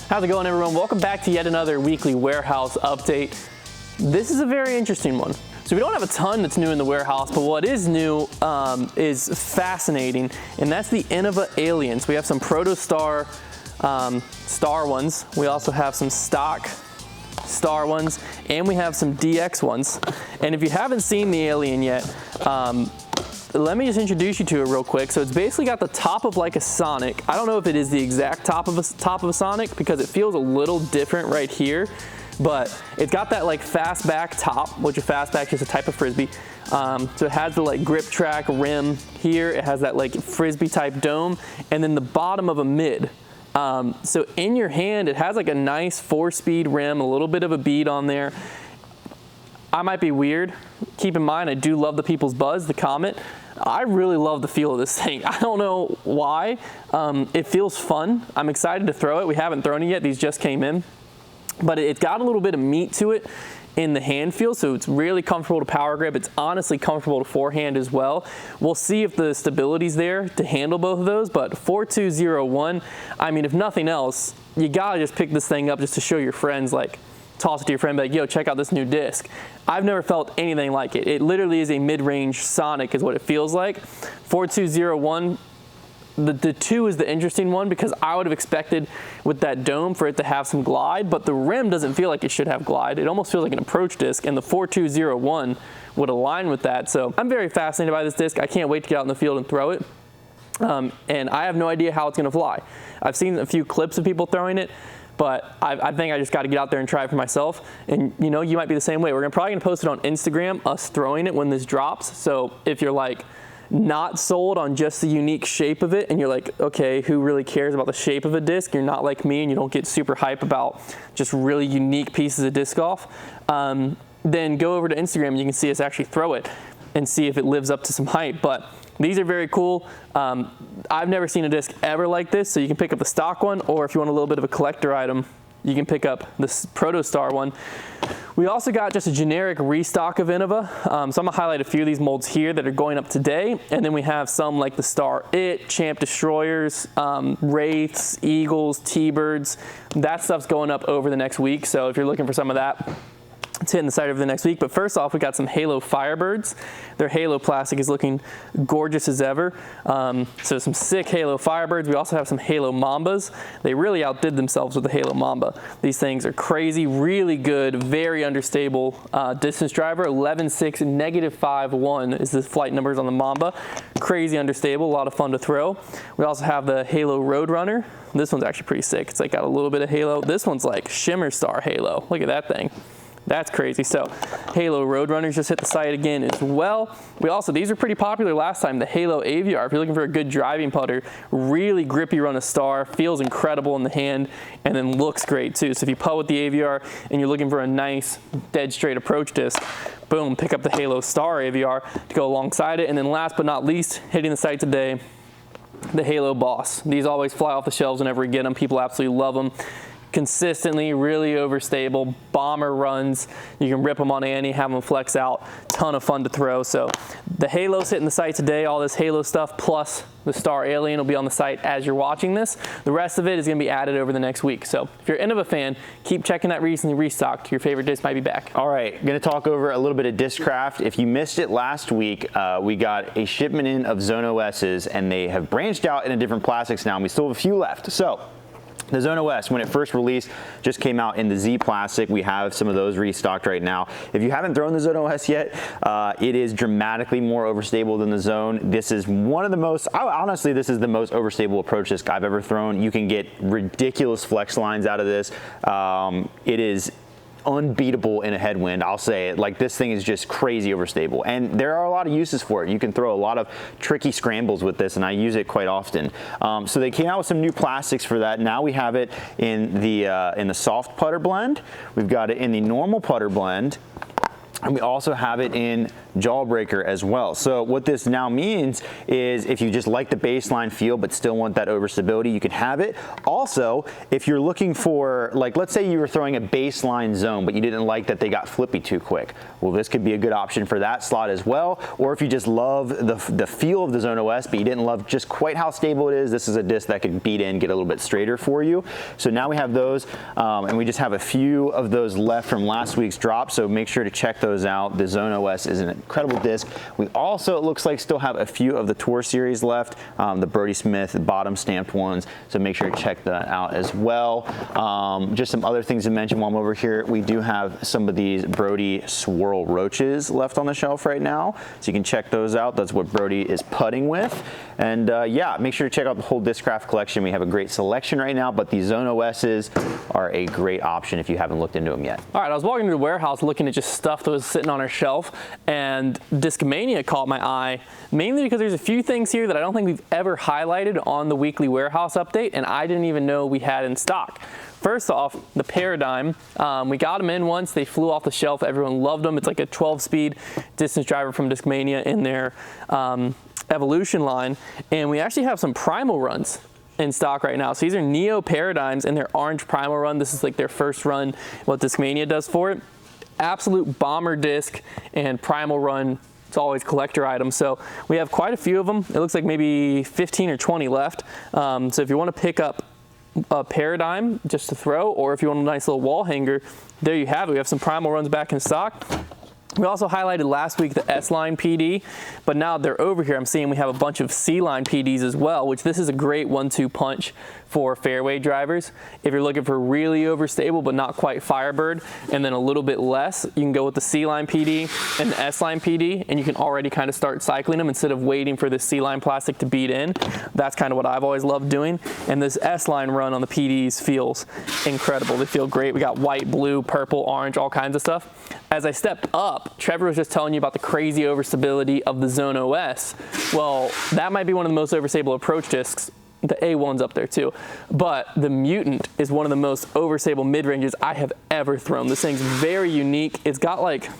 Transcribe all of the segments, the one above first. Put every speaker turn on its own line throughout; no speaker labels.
How's it going, everyone? Welcome back to yet another weekly warehouse update. This is a very interesting one. So we don't have a ton that's new in the warehouse, but what is new is fascinating, and that's the Innova Aliens. We have some Proto Star Star ones. We also have some stock Star ones, and we have some DX ones. And if you haven't seen the Alien yet, let me just introduce you to it real quick. So it's basically got the top of like a Sonic. I don't know if it is the exact top of a Sonic because it feels a little different right here, but it's got that like fastback top, which a fastback is a type of Frisbee. So it has the like grip track rim here. It has that like Frisbee type dome, and then the bottom of a mid. So in your hand, it has like a nice 4-speed rim, a little bit of a bead on there. I might be weird. Keep in mind, I do love the People's Buzz, the Comet. I really love the feel of this thing. I don't know why. It feels fun. I'm excited to throw it. We haven't thrown it yet. These just came in. But it's got a little bit of meat to it in the hand feel, so it's really comfortable to power grip. It's honestly comfortable to forehand as well. We'll see if the stability's there to handle both of those, but 4201, I mean, if nothing else, you gotta just pick this thing up just to show your friends, like, toss it to your friend, be like, yo, check out this new disc. I've never felt anything like it. It literally is a mid-range Sonic is what it feels like. 4201, the 2 is the interesting one because I would have expected with that dome for it to have some glide, but the rim doesn't feel like it should have glide. It almost feels like an approach disc, and the 4201 would align with that. So I'm very fascinated by this disc. I can't wait to get out in the field and throw it. And I have no idea how it's gonna fly. I've seen a few clips of people throwing it, but I think I just got to get out there and try it for myself. And you know, you might be the same way. We're probably gonna post it on Instagram, us throwing it when this drops. So if you're like not sold on just the unique shape of it, and you're like, okay, who really cares about the shape of a disc? You're not like me, and you don't get super hype about just really unique pieces of disc golf. Then go over to Instagram, and you can see us actually throw it and see if it lives up to some hype. But these are very cool. I've never seen a disc ever like this, so you can pick up the stock one, or if you want a little bit of a collector item, you can pick up this Proto Star one. We also got just a generic restock of Innova. So I'm gonna highlight a few of these molds here that are going up today, and then we have some like the Star It, Champ Destroyers, Wraiths, Eagles, T-Birds. That stuff's going up over the next week, so if you're looking for some of that, it's hitting the site over the next week. But first off, we got some Halo Firebirds. Their Halo plastic is looking gorgeous as ever. So some sick Halo Firebirds. We also have some Halo Mambas. They really outdid themselves with the Halo Mamba. These things are crazy, really good, very understable distance driver. 11.6, -5.1 is the flight numbers on the Mamba. Crazy understable, a lot of fun to throw. We also have the Halo Roadrunner. This one's actually pretty sick. It's like got a little bit of Halo. This one's like Shimmer Star Halo. Look at that thing. That's crazy. So Halo Roadrunners just hit the site again as well. We also, these were pretty popular last time, the Halo Aviar. If you're looking for a good driving putter, really grippy run of Star, feels incredible in the hand, and then looks great too. So if you putt with the Aviar and you're looking for a nice dead straight approach disc, boom, pick up the Halo Star Aviar to go alongside it. And then last but not least, hitting the site today, the Halo Boss. These always fly off the shelves whenever we get them. People absolutely love them. Consistently, really overstable, bomber runs. You can rip them on Annie, have them flex out. Ton of fun to throw. So the Halo's hitting the site today. All this Halo stuff plus the Star Alien will be on the site as you're watching this. The rest of it is going to be added over the next week. So if you're an Innova fan, keep checking that recently restocked. Your favorite disc might be back.
All right, going to talk over a little bit of Disccraft. If you missed it last week, we got a shipment in of Zone OS's, and they have branched out into different plastics now, and we still have a few left. So the Zone OS, when it first released, just came out in the Z plastic. We have some of those restocked right now. If you haven't thrown the Zone OS yet, it is dramatically more overstable than the Zone. This is one of the most, honestly, this is the most overstable approach disc I've ever thrown. You can get ridiculous flex lines out of this. It is unbeatable in a headwind, I'll say it. Like, this thing is just crazy overstable, and there are a lot of uses for it. You can throw a lot of tricky scrambles with this, and I use it quite often. So they came out with some new plastics for that. Now we have it in the soft putter blend. We've got it in the normal putter blend, And we also have it in Jawbreaker as well. So what this now means is if you just like the baseline feel but still want that overstability, you can have it. Also, if you're looking for, like, let's say you were throwing a baseline zone but you didn't like that they got flippy too quick. Well, this could be a good option for that slot as well. Or if you just love the feel of the Zone OS but you didn't love just quite how stable it is, this is a disc that could beat in, get a little bit straighter for you. So now we have those, and we just have a few of those left from last week's drop, so make sure to check those out. The Zone OS is an incredible disc. We also, it looks like, still have a few of the Tour series left, the Brodie Smith bottom stamped ones, so make sure to check that out as well. Just some other things to mention while I'm over here, we do have some of these Brodie Swirl Roaches left on the shelf right now, so you can check those out. That's what Brodie is putting with. And yeah, make sure to check out the whole Disccraft collection. We have a great selection right now, but the Zone OSs are a great option if you haven't looked into them yet.
All right, I was walking to the warehouse looking at just stuff that was sitting on our shelf, and Discmania caught my eye, mainly because there's a few things here that I don't think we've ever highlighted on the weekly warehouse update, and I didn't even know we had in stock. First off, the Paradigm. We got them in once. They flew off the shelf. Everyone loved them. It's like a 12-speed distance driver from Discmania in their Evolution line. And we actually have some Primal runs in stock right now. So these are Neo Paradigms in their orange Primal run. This is like their first run, what Discmania does for it. Absolute bomber disc and Primal run. It's always collector items. So we have quite a few of them. It looks like maybe 15 or 20 left. So if you want to pick up a Paradigm just to throw, or if you want a nice little wall hanger, there you have it. We have some Primal runs back in stock. We also highlighted last week the S-Line PD, but now they're over here. I'm seeing we have a bunch of C-Line PDs as well, which this is a great 1-2 punch for fairway drivers. If you're looking for really overstable but not quite Firebird, and then a little bit less, you can go with the C-Line PD and the S-Line PD, and you can already kind of start cycling them instead of waiting for the C-Line plastic to beat in. That's kind of what I've always loved doing. And this S-Line run on the PDs feels incredible. They feel great. We got white, blue, purple, orange, all kinds of stuff. As I stepped up, Trevor was just telling you about the crazy overstability of the Zone OS. Well, that might be one of the most overstable approach discs. The A1's up there too. But the Mutant is one of the most overstable mid-ranges I have ever thrown. This thing's very unique. It's got like, I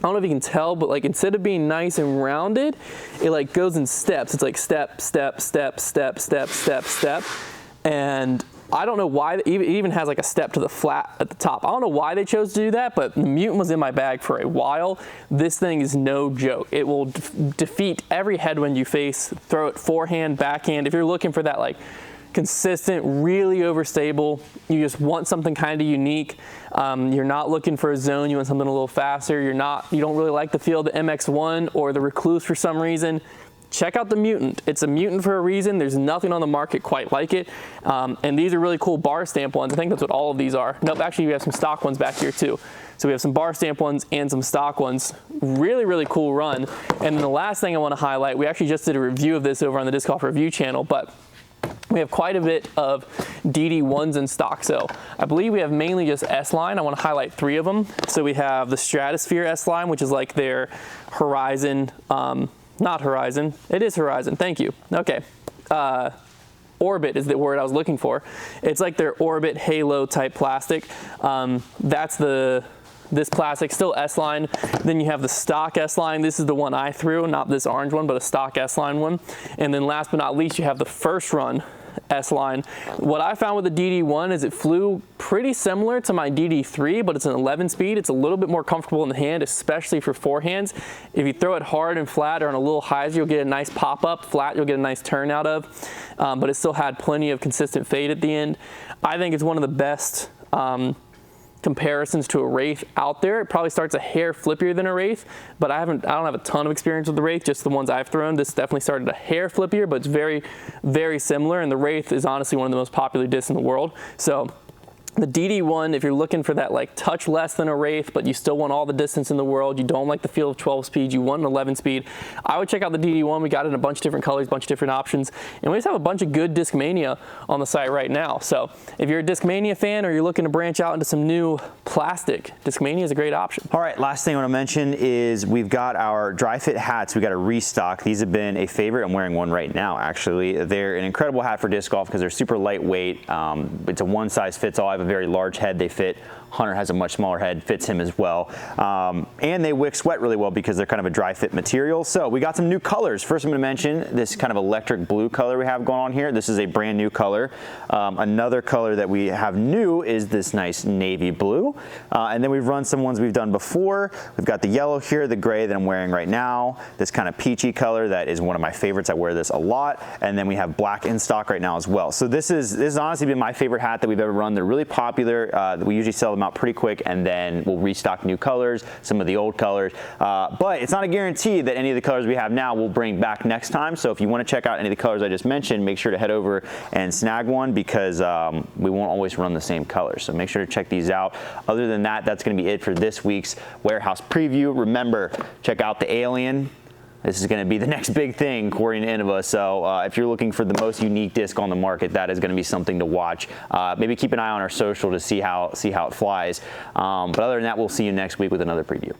don't know if you can tell, but like instead of being nice and rounded, it like goes in steps. It's like step, step, step, step, step, step, step. And I don't know why, it even has like a step to the flat at the top. I don't know why they chose to do that, but the Mutant was in my bag for a while. This thing is no joke. It will defeat every headwind you face, throw it forehand, backhand. If you're looking for that like consistent, really overstable, you just want something kind of unique. You're not looking for a zone, you want something a little faster. You don't really like the feel of the MX-1 or the Recluse for some reason. Check out the Mutant. It's a Mutant for a reason. There's nothing on the market quite like it. And these are really cool bar stamp ones. I think that's what all of these are. Nope, actually we have some stock ones back here too. So we have some bar stamp ones and some stock ones. Really, really cool run. And then the last thing I want to highlight, we actually just did a review of this over on the Disc Golf Review channel, but we have quite a bit of DD1s in stock. So I believe we have mainly just S-Line. I want to highlight 3 of them. So we have the Stratosphere S-Line, which is like their Horizon, not Horizon, it is Horizon, thank you. Okay, Orbit is the word I was looking for. It's like their Orbit Halo type plastic. That's this plastic, still S-Line. Then you have the stock S-Line. This is the one I threw, not this orange one, but a stock S-Line one. And then last but not least, you have the first run S-Line. What I found with the DD1 is it flew pretty similar to my DD3, but it's an 11 speed. It's a little bit more comfortable in the hand, especially for forehands. If you throw it hard and flat or on a little hyzer, you'll get a nice pop-up. Flat, you'll get a nice turn out of, but it still had plenty of consistent fade at the end. I think it's one of the best comparisons to a Wraith out there. It probably starts a hair flippier than a Wraith, but I don't have a ton of experience with the Wraith, just the ones I've thrown. This definitely started a hair flippier, but it's very, very similar, and the Wraith is honestly one of the most popular discs in the world. So the DD1, if you're looking for that like touch less than a Wraith, but you still want all the distance in the world, you don't like the feel of 12 speed, you want an 11 speed, I would check out the DD1. We got it in a bunch of different colors, bunch of different options, and we just have a bunch of good Discmania on the site right now. So if you're a Discmania fan or you're looking to branch out into some new plastic, Discmania is a great option.
All right, last thing I want to mention is we've got our dry fit hats. We got a Restock. These have been a favorite. I'm wearing one right now, actually. They're an incredible hat for disc golf because they're super lightweight. It's a one size fits all. I have a very large head. They fit Hunter has a much smaller head, fits him as well. And they wick sweat really well because they're kind of a dry fit material. So we got some new colors. First, I'm going to mention this kind of electric blue color we have going on here. This is a brand new color. Another color that we have new is this nice navy blue. And then we've run some ones we've done before. We've got the yellow here, the gray that I'm wearing right now, this kind of peachy color that is one of my favorites. I wear this a lot. And then we have black in stock right now as well. So this has honestly been my favorite hat that we've ever run. They're really popular. We usually sell them out pretty quick, and then we'll restock new colors, some of the old colors. But it's not a guarantee that any of the colors we have now will bring back next time. So if you want to check out any of the colors I just mentioned, make sure to head over and snag one, because we won't always run the same colors. So make sure to check these out. Other than that, that's going to be it for this week's warehouse preview. Remember, check out the Alien. This is going to be the next big thing according to Innova. So if you're looking for the most unique disc on the market, that is going to be something to watch. Maybe keep an eye on our social to see how it flies. But other than that, we'll see you next week with another preview.